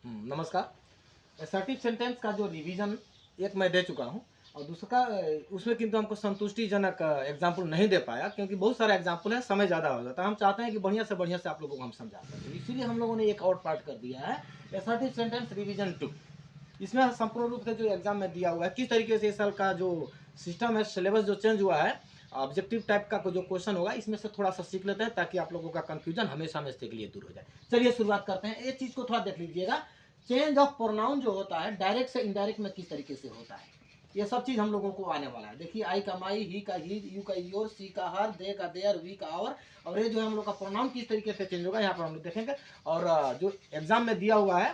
नमस्कार। Assertive sentence का जो रिवीजन एक मैं दे चुका हूँ और दूसरा उसमें किंतु हमको संतुष्टिजनक एग्जाम्पल नहीं दे पाया क्योंकि बहुत सारे एग्जाम्पल है, समय ज़्यादा हो जाता है। हम चाहते हैं कि बढ़िया से आप लोगों को हम समझा सकें, इसीलिए हम लोगों ने एक और पार्ट कर दिया है असर्टिव सेंटेंस रिवीजन 2। इसमें संपूर्ण रूप से जो एग्जाम में दिया हुआ है किस तरीके से इस साल का जो सिस्टम है, सिलेबस जो चेंज हुआ है, ऑब्जेक्टिव टाइप का जो क्वेश्चन होगा इसमें से थोड़ा सा सीख लेते हैं ताकि आप लोगों का कंफ्यूजन हमेशा हमेशा के लिए दूर हो जाए। चलिए शुरुआत करते हैं। एक चीज़ को थोड़ा देख लीजिएगा, चेंज ऑफ प्रोनाउन जो होता है डायरेक्ट से इनडायरेक्ट में किस तरीके से होता है, ये सब चीज़ हम लोगों को आने वाला है। देखिए, आई का माई, ही का ही, यू का योर, सी का हर, दे का देयर, वी का आवर, और ये जो है हम लोग का प्रोनाउन किस तरीके से चेंज होगा यहाँ पर हम लोग देखेंगे। और जो एग्जाम में दिया हुआ है,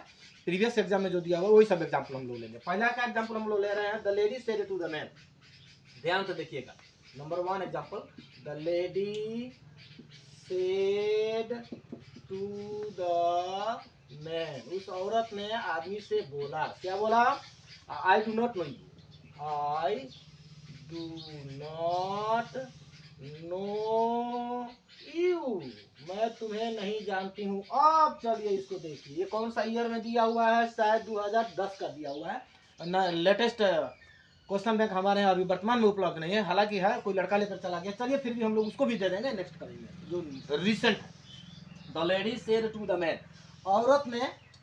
प्रीवियस एग्जाम में जो दिया हुआ है वही सब एग्जाम्पल हम लोग लेंगे। पहला का एग्जाम्पल हम लोग ले रहे हैं, the lady said to the man. ध्यान से देखिएगा, number 1 example, the lady said to the man. उस औरत ने आदमी से बोला, क्या बोला? I do not know you, I do not know you, मैं तुम्हें नहीं जानती हूँ। अब चलिए इसको देखिए, ये कौन सा ईयर में दिया हुआ है? शायद 2010 का दिया हुआ है। लेटेस्ट क्वेश्चन बैंक हमारे यहाँ अभी वर्तमान में उपलब्ध नहीं है, हालांकि है, कोई लड़का लेकर चला गया। चलिए फिर भी हम लोग उसको भी दे देंगे, नेक्स्ट करेंगे जो रिसेंट है। The lady said to the man, औरत ने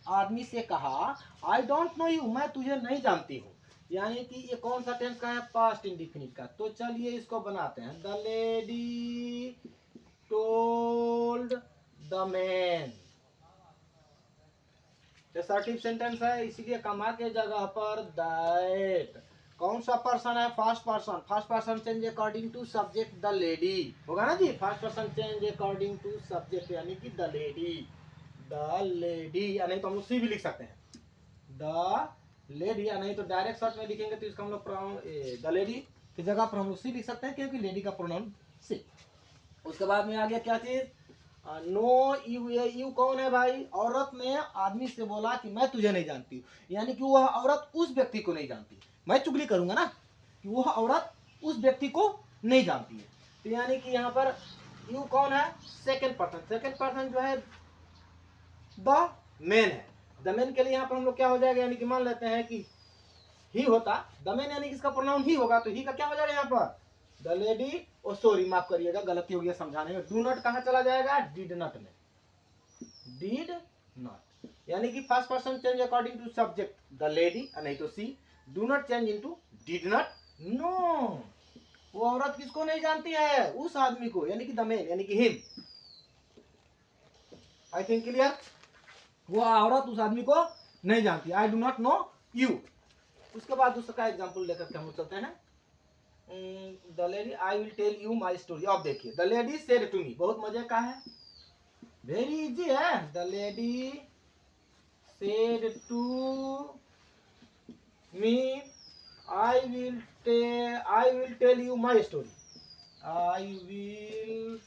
आदमी से कहा, आई डोंट नो यू, मैं तुझे नहीं जानती हूँ। यानी कि ये कौन सा टेंस का है? पास्ट इंडिफिनिट का। तो चलिए इसको बनाते हैं, the lady told the man. Assertive sentence है, इसीलिए कमा के जगह पर दैट। कौन सा पर्सन है? First person. First person change according to subject, the lady होगा ना जी। First person change according to subject यानी कि द लेडी। द लेडी, या नहीं तो हम लोग सी भी लिख सकते हैं, द लेडी, या नहीं तो डायरेक्ट शॉर्ट में लिखेंगे तो इसका हम लोग प्रोनाउन द लेडी की जगह पर हम लोग सी लिख सकते हैं क्योंकि लेडी का प्रोनाउन सी। उसके बाद में आ गया क्या चीज? No you. ये यू कौन है भाई? औरत ने आदमी से बोला कि मैं तुझे नहीं जानती, यानी कि वह औरत उस व्यक्ति को नहीं जानती। मैं चुगली करूंगा ना कि वह औरत उस व्यक्ति को नहीं जानती है। तो यानी कि यहाँ पर यू कौन है? Second person. सेकंड पर्सन जो है द मैन है। द मैन के लिए यहाँ पर हम लोग क्या हो जाएगा, यानी कि मान लेते हैं कि ही होता, द मैन यानी कि इसका प्रोनाउन ही होगा, तो ही का क्या हो जाएगा यहाँ पर? The lady. ओ सॉरी, माफ करिएगा, गलती हो गया समझाने में। डू नॉट कहाँ चला जाएगा? डिड नॉट में। डिड नॉट, यानी कि first person change according to subject, the lady, नहीं तो see. Do not change into did not. No, वो औरत किसको नहीं जानती है? उस आदमी को, यानी कि द मैन, यानी कि हिम। I think clear. वो औरत उस आदमी को नहीं जानती। आई डू नॉट नो यू। उसके बाद दूसरा का एग्जाम्पल लेकर के हम लोग चलते हैं। The lady, I will tell you my story. अब देखिए, the lady said to me, बहुत मजे का है, वेरी इजी है। The lady said to me, I will tell you my story. I will,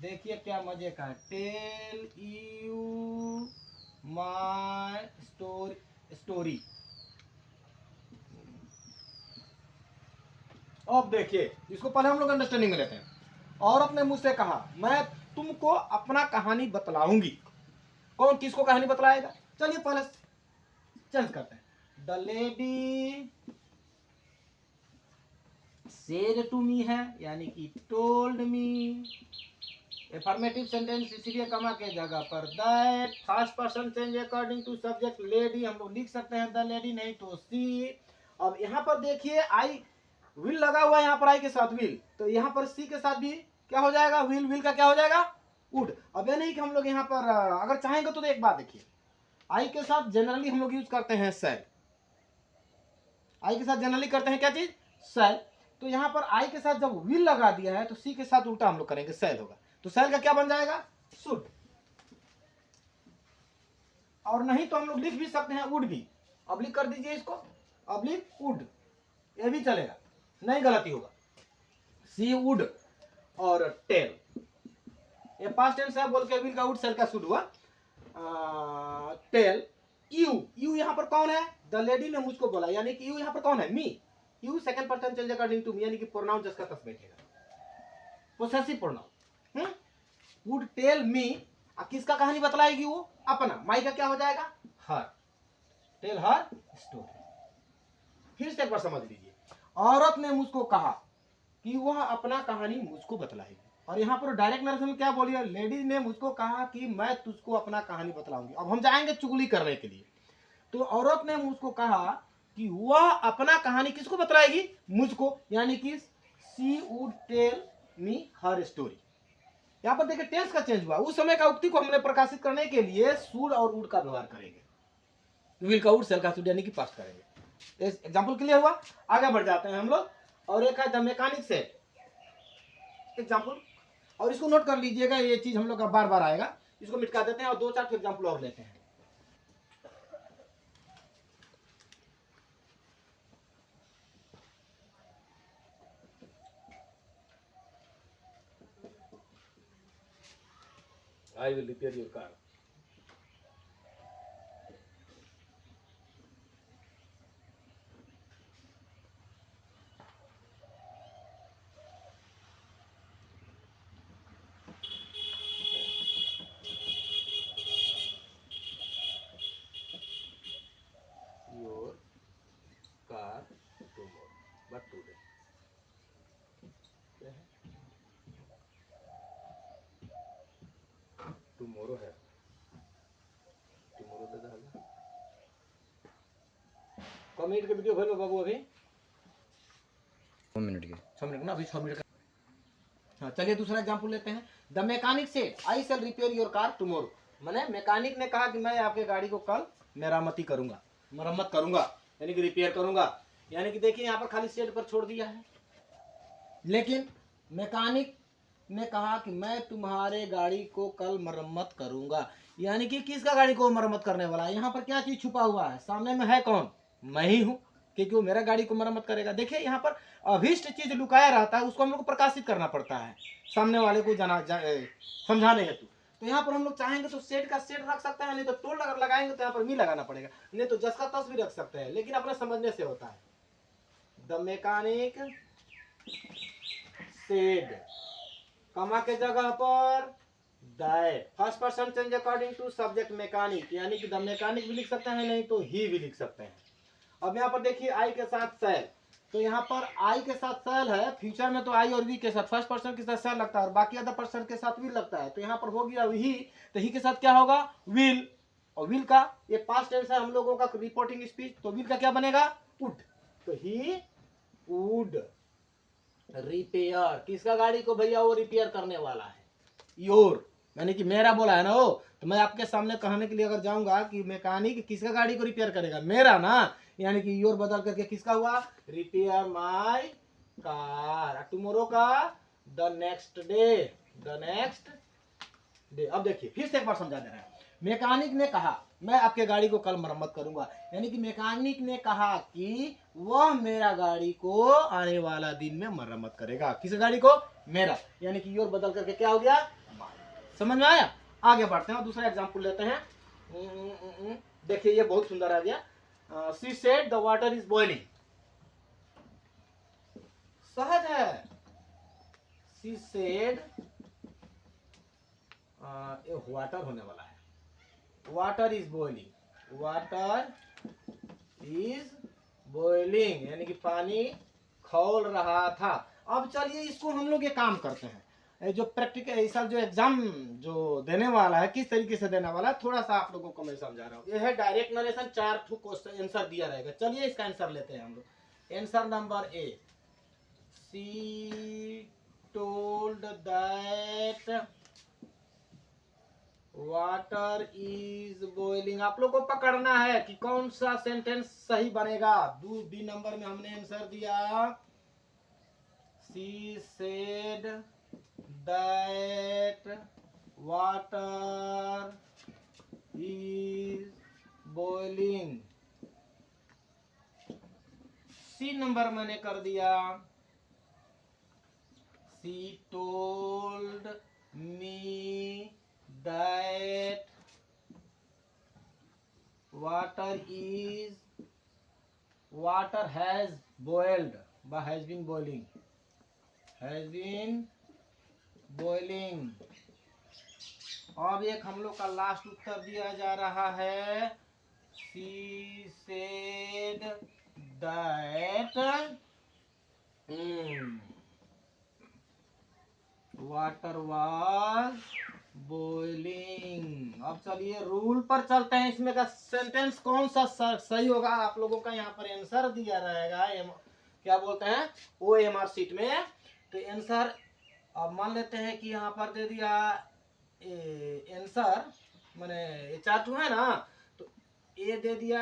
देखिए क्या मजे का है, टेल यू माई स्टोरी। अब देखिए, इसको पहले हम लोग अंडरस्टैंडिंग में लेते हैं। औरत ने मुझसे कहा, मैं तुमको अपना कहानी बतलाऊंगी। कौन किसको कहानी बतलाएगा? चलिए पहले चेंज करते हैं। The lady said to me है, यानी कि टोल्ड मी। एफर्मेटिव सेंटेंस इसीलिए कमा के जगह पर that. First person change according to subject, lady हम लोग लिख सकते हैं द लेडी, नहीं तो सी। अब यहाँ पर देखिए, आई विल लगा हुआ है यहाँ पर, आई के साथ विल, तो यहाँ पर सी के साथ भी क्या हो जाएगा? विल। विल का क्या हो जाएगा? वुड। अब ये नहीं कि हम लोग यहाँ पर अगर चाहेंगे तो एक बात देखिए, आई के साथ जनरली हम लोग यूज करते हैं सेल। आई के साथ जनरली करते हैं क्या चीज? सेल। तो यहाँ पर आई के साथ जब विल लगा दिया है तो सी के साथ उल्टा हम लोग करेंगे, सेल होगा। तो सेल का क्या बन जाएगा? शुड। और नहीं तो हम लोग लिख भी सकते हैं वुड भी। अब लिख कर दीजिए इसको, अब लिख वुड, ये भी चलेगा, नहीं गलती होगा। सी वुड और टेल, ये पास्ट टेंस है, बोल के विल का वुड, सेल का शुड हुआ। Tell you. यू यहाँ पर कौन है? द लेडी ने मुझको बोला, यानी कि यू यहाँ पर कौन है? Me. You second person change according to me, यानी कि प्रोनाउन जिसका तस बैठेगा, possessive pronoun. Would tell me किसका कहानी बतलाएगी वो? अपना। माई का क्या हो जाएगा? हर। Tell her story. फिर से एक बार समझ लीजिए, औरत ने मुझको कहा कि वह अपना कहानी मुझको बतलाएगी, और यहाँ पर डायरेक्ट नरेशन में क्या बोली है? लेडीज ने मुझको कहा कि मैं तुझको अपना कहानी बतलाऊंगी। अब हम जाएंगे चुगली करने के लिए। तो औरत ने मुझको कहा कि वह अपना कहानी किसको बतलाएगी? मुझको, यानी कि she would tell me her story. यहाँ पर देखिए टेंस का चेंज हुआ। उस समय का उक्ति को हमने प्रकाशित करने के लिए शुड और वुड का व्यवहार करेंगे। विल का वुड, सेल का शुड, यानी कि पास्ट करेंगे। एग्जाम्पल क्लियर हुआ? आगे बढ़ जाते हैं हम लोग। और एक है द मैकेनिक सेड, एग्जाम्पल, और इसको नोट कर लीजिएगा, ये चीज हम लोग का बार बार आएगा। इसको मिटा देते हैं और 2-4 एग्जाम्पल और लेते हैं। I will repair your car. Your car tomorrow, but today. Tomorrow है, टुमारो दे दे। कब मिनट के वीडियो भेजो बाबू? अभी 6 मिनट के। 6 मिनट ना, अभी 6 मिनट का। हाँ, चलिए दूसरा एग्जाम्पल लेते हैं। The mechanic said I shall repair your car tomorrow. माने मैकेनिक ने कहा कि मैं आपके गाड़ी को कल मरम्मत करूंगा, यानी कि रिपेयर करूंगा। यानी कि देखिए यहाँ पर खाली सेड पर छोड़ दिया है, लेकिन मैकेनिक ने कहा कि मैं तुम्हारे गाड़ी को कल मरम्मत करूंगा। यानी कि किसका गाड़ी को मरम्मत करने वाला है? यहाँ पर क्या चीज छुपा हुआ है? सामने में है कौन? मैं ही हूँ, क्योंकि वो मेरा गाड़ी को मरम्मत करेगा। देखिए यहाँ पर अभिष्ट चीज लुकाया रहता है, उसको हम लोग को प्रकाशित करना पड़ता है सामने वाले को समझाने हेतु। तो यहाँ पर हम लोग चाहेंगे तो सेट का सेट रख सकते हैं, नहीं तो टोल अगर लगाएंगे तो यहाँ पर मी लगाना पड़ेगा, नहीं तो जस का तस भी रख सकते हैं, लेकिन अपने समझने से होता है। द मैकेनिक सेड, कमा के जगह पर that, first person change according to subject mechanic, यानी कि द मैकेनिक भी लिख सकते हैं, नहीं तो ही भी लिख सकते हैं। अब यहाँ पर देखिए आई के साथ सेल, तो यहाँ पर आई के साथ सेल है। फ्यूचर में तो आई और वी के साथ फर्स्ट पर्सन के साथ सेल लगता है और बाकी अदर पर्सन के साथ विल लगता है। तो यहाँ पर हो गया ही, तो ही के साथ क्या होगा? विल। और विल का ये पास्ट टेंस है हम लोगों का रिपोर्टिंग स्पीच, तो विल का क्या बनेगा? वुड। तो ही वुड रिपेयर, किसका गाड़ी को भैया? वो रिपेयर करने वाला है। योर, यानी कि मेरा बोला है ना वो, तो मैं आपके सामने कहने के लिए अगर जाऊंगा कि मैकेनिक किसका गाड़ी को रिपेयर करेगा? मेरा ना, यानी कि योर बदल करके किसका हुआ? Repair my car. टुमारो का द नेक्स्ट डे। अब देखिए फिर से एक बार समझा दे रहे हैं। मैकेनिक ने कहा मैं आपके गाड़ी को कल मरम्मत करूंगा, यानी कि मैकेनिक ने कहा कि वह मेरा गाड़ी को आने वाला दिन में मरम्मत करेगा। किस गाड़ी को? मेरा, यानी कि योर बदल करके क्या हो गया? समझ में आया? आगे बढ़ते हैं और दूसरा एग्जांपल लेते हैं। देखिए ये बहुत सुंदर आ गया। She said the water is boiling. सहज है। शी सेड, ये वाटर होने वाला है। Water is boiling, water is boiling, यानी कि पानी खौल रहा था। अब चलिए इसको हम लोग ये काम करते हैं, जो प्रैक्टिकल ऐसा जो एग्जाम जो देने वाला है किस तरीके से देने वाला है, थोड़ा सा आप लोगों को मैं समझा रहा हूँ। ये है डायरेक्ट नरेशन, 4 क्वेश्चन आंसर दिया रहेगा। चलिए इसका आंसर लेते हैं हम लोग। Answer number A, she told that water is boiling. आप लोग को पकड़ना है कि कौन सा सेंटेंस सही बनेगा। बी नंबर में हमने आंसर दिया, she said that water is boiling. C number मैंने कर दिया, she told me that water has boiled, has been boiling। अब एक हम लोग का लास्ट उत्तर दिया जा रहा है, she said that water was boiling. अब चलिए रूल पर चलते हैं, इसमें का सेंटेंस कौन सा सही होगा। आप लोगों का यहाँ पर आंसर दिया रहेगा, क्या बोलते हैं OMR शीट में। तो आंसर अब मान लेते हैं कि यहाँ पर दे दिया आंसर, मैंने चार्ट है ना, तो ए दे दिया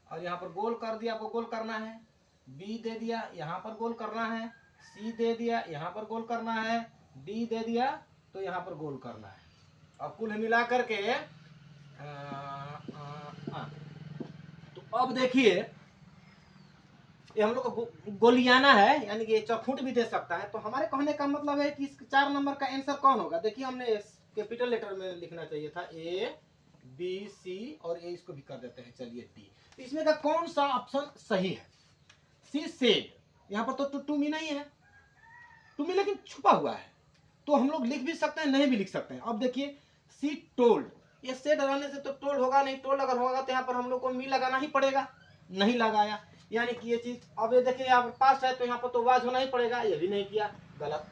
और यहाँ पर गोल कर दिया, आपको गोल करना है। बी दे दिया, यहाँ पर गोल करना है। सी दे दिया, यहाँ पर गोल करना है। डी दे दिया, तो यहाँ पर गोल करना है। अब कुल मिला करके तो अब देखिए ये हम लोग को गोलियाना है, यानी कि चौखुट भी दे सकता है। तो हमारे कहने का मतलब है कि इस 4 नंबर का आंसर कौन होगा। देखिए हमने कैपिटल लेटर में लिखना चाहिए था A B C और ए इसको भी कर देते हैं, चलिए D। तो इसमें का कौन सा ऑप्शन सही है। सी सेड, यहाँ पर तो टू मी नहीं है, टू मी लेकिन छुपा हुआ है, तो हम लोग लिख भी सकते हैं, नहीं भी लिख सकते हैं। अब देखिए सी टोल्ड, ये सेड लगाने से तो टोल्ड होगा नहीं, टोल्ड अगर होगा तो यहाँ पर हम लोग को मी लगाना ही पड़ेगा, नहीं लगाया, यानी कि ये चीज। अब ये देखिए यहाँ पर पास्ट है तो यहाँ पर तो वाज होना ही पड़ेगा, ये भी नहीं किया, गलत।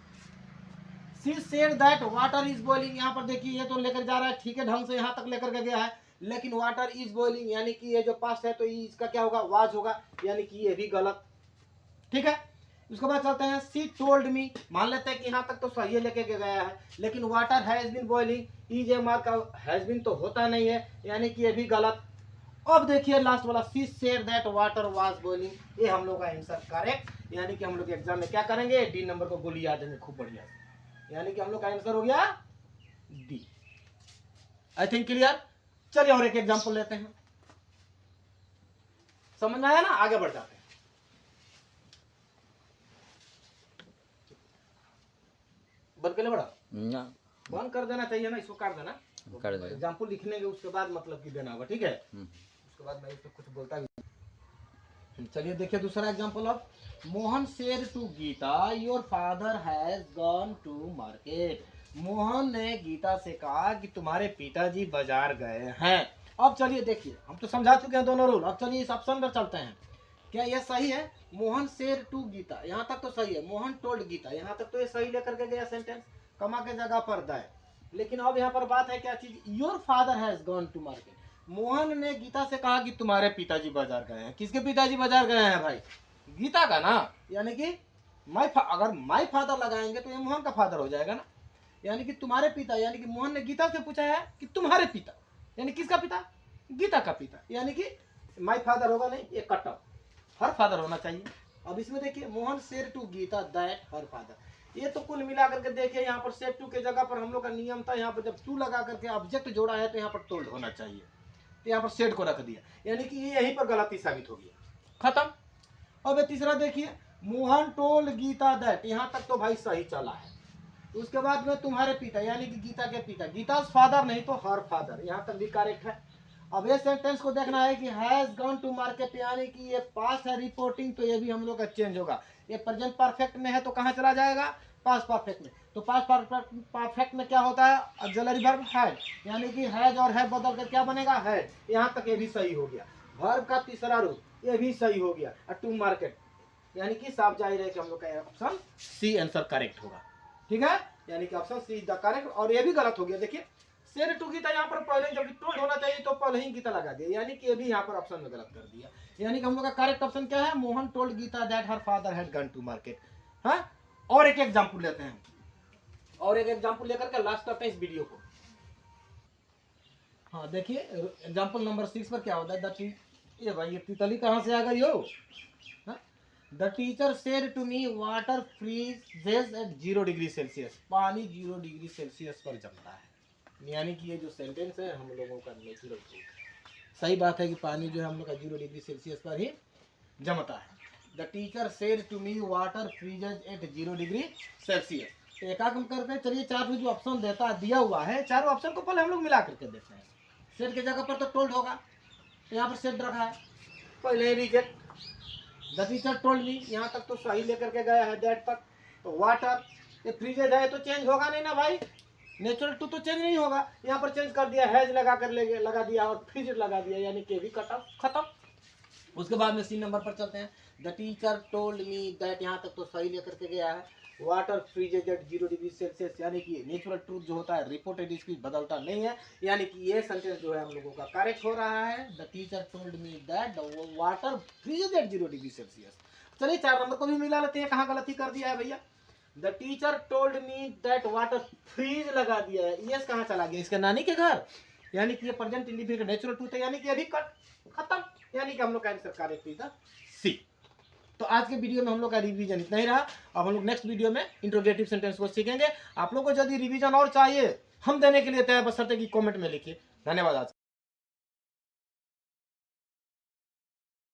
She said that water is boiling, यहाँ पर देखिए ये तो लेकर जा रहा है ठीक है, ढंग से यहाँ तक लेकर के गया है, लेकिन वाटर इज बॉइलिंग यानी कि ये जो पास्ट है तो इसका क्या होगा, वाज होगा, यानी कि ये भी गलत। ठीक है, उसके बाद चलते हैं सी टोल्ड मी, मान लेते हैं कि यहाँ तक तो सही लेके गया है, लेकिन water has been boiling, is a mark का हैज बीन तो होता नहीं है, यानी कि ये भी गलत। अब देखिए लास्ट वाला she said that water was boiling, ये हम लोग का आंसर करेक्ट, यानी कि हम लोग एग्जाम में क्या करेंगे, डी नंबर को गोली याद देंगे खूब बढ़िया से, यानी कि हम लोग का आंसर हो गया डी। I think clear. चलिए और एक एग्जांपल लेते हैं, समझ में आया ना, आगे बढ़ जाते हैं। बंद कर ले बड़ा, ना बंद कर देना चाहिए ना, इसको काट देना, कर दे। एग्जाम्पल लिखने के उसके बाद मतलब कि देना होगा, ठीक है। उसके बाद मैं इसको कुछ बोलता भी। चलिए देखिए दूसरा एग्जाम्पल। अब Mohan said to Geeta your father has gone to market, Mohan ने गीता से कहा कि तुम्हारे पिताजी बाजार गए हैं। अब चलिए देखिए हम तो समझा चुके हैं दोनों रूल, अब चलिए इस ऑप्शन पर चलते हैं, क्या यह सही है। मोहन सेड टू गीता, यहाँ तक तो सही है, मोहन टोल्ड गीता, यहाँ तक तो ये सही लेकर के गया सेंटेंस, कमा के जगह पर दैट। लेकिन अब यहाँ पर बात है क्या चीज, your father has gone to market, Mohan ने गीता से कहा कि तुम्हारे पिताजी बाजार गए हैं। किसके पिताजी बाजार गए हैं भाई, गीता का ना, यानी कि अगर माई फादर लगाएंगे तो ये मोहन का फादर हो जाएगा ना, यानी कि तुम्हारे पिता, यानी कि मोहन ने गीता से पूछा है कि तुम्हारे पिता, यानी किसका पिता, गीता का पिता, यानी कि माई फादर होगा नहीं, ये कट ऑफ, हर फादर होना चाहिए। अब इसमें देखिए Mohan said to Geeta that her father, ये तो कुल मिला करके देखिए यहाँ पर सेड टू के जगह पर हम लोग का नियम था, यहाँ पर जब टू लगा करके ऑब्जेक्ट जोड़ा है तो यहाँ पर टोल्ड होना चाहिए, तो यहाँ पर सेड को रख दिया, यानी कि ये यहीं पर गलती साबित हो गया, खत्म। अब तीसरा देखिए मोहन टोल्ड गीता दैट, यहाँ तक तो भाई सही चला है। उसके बाद में तुम्हारे पिता, यानी कि गीता के पिता, गीता फादर नहीं तो हर फादर, यहाँ तक भी करेक्ट है। अब ये सेंटेंस को देखना है कि हैज गॉन टू मार्केट, यानी कि ये पास्ट है रिपोर्टिंग, तो ये भी हम लोग का चेंज होगा, ये प्रेजेंट परफेक्ट में है तो कहाँ चला जाएगा, पास्ट परफेक्ट में। तो पास्ट परफेक्ट में क्या होता है, ऑक्सिलरी वर्ब हैड, यानी कि हैज और है बदल कर क्या बनेगा, हैड। यहाँ तक ये भी सही हो गया, वर्ब का तीसरा रूप ये भी सही हो गया, टू मार्केट, यानी कि साफ जाहिर है कि हम लोग का ऑप्शन सी आंसर करेक्ट होगा, ठीक है, यानी कि option C is the correct. और ये भी गलत हो गया, देखिए सेड टू गीता, यहाँ पर पहले जब टोल्ड होना चाहिए तो पहले ही गीता लगा दिया, यानी कि ये भी यहाँ पर ऑप्शन में गलत कर दिया, यानी कि हम लोग का करेक्ट ऑप्शन क्या है, Mohan told Geeta that her father had gone to market. हाँ, और एक एग्जांपल लेते हैं, और एक एग्जांपल लेकर के लास्ट करते हैं इस वीडियो को। हाँ देखिए एग्जांपल नंबर 6 पर क्या होता है, ये भाई ये तितली कहाँ से आ गई हो। The teacher said to me water freezes at 0 degree Celsius, पानी 0 डिग्री सेल्सियस पर जमता है, यानी कि ये जो सेंटेंस है हम लोगों का नेचुरल ट्रूथ, सही बात है कि पानी जो है हम लोग का 0 डिग्री सेल्सियस पर ही जमता है। The teacher said to me water freezes at 0 degree Celsius. तो एक काम करते हैं, चलिए चार जो ऑप्शन दिया हुआ है, चारों ऑप्शन को पहले हम लोग मिला करके देखते हैं। सेड के जगह पर तो टोल्ड होगा, तो यहाँ पर सेड रखा है, पहले रिजेक्ट। द टीचर टोल्ड मी, यहाँ तक तो सही लेकर के गया है, दैट तक। तो वाटर ये फ्रीजेज है तो चेंज होगा नहीं ना भाई, नेचुरल टू तो चेंज नहीं होगा, यहाँ पर चेंज कर दिया, हैज लगा कर लगा दिया और फ्रीज लगा दिया, यानी कि भी कट ऑफ खत्म। उसके बाद में सी नंबर पर चलते हैं। The teacher told me that, यहाँ तक तो सही लेकर के गया है। Water freezes at 0 degree Celsius, यानी कि नेचुरल ट्रूथ जो होता है रिपोर्टेड स्पीच बदलता नहीं है, यानी कि ये सेंटेंस जो है हम लोगों का करेक्ट हो रहा है। The teacher told me that the water freezes at 0 degree Celsius. चलिए 4 नंबर को भी मिला लेते हैं, कहाँ गलती कर दिया है भैया। The teacher told me that water freeze लगा दिया है, यस कहाँ चला गया, इसके नानी के घर, यानी कि ये प्रेजेंट इंडिफिनिट नेचुरल ट्रूथ है, यानी कि अभी कट खत्म, यानी कि हम लोग का आंसर करेक्ट इज द सी। तो आज के वीडियो में हम लोग का रिवीजन इतना ही रहा। अब हम लोग नेक्स्ट वीडियो में इंट्रोगेटिव सेंटेंस को सीखेंगे। आप लोगों को यदि रिवीजन और चाहिए हम देने के लिए तैयार, बशर्ते कि कमेंट में लिखिए। धन्यवाद आज।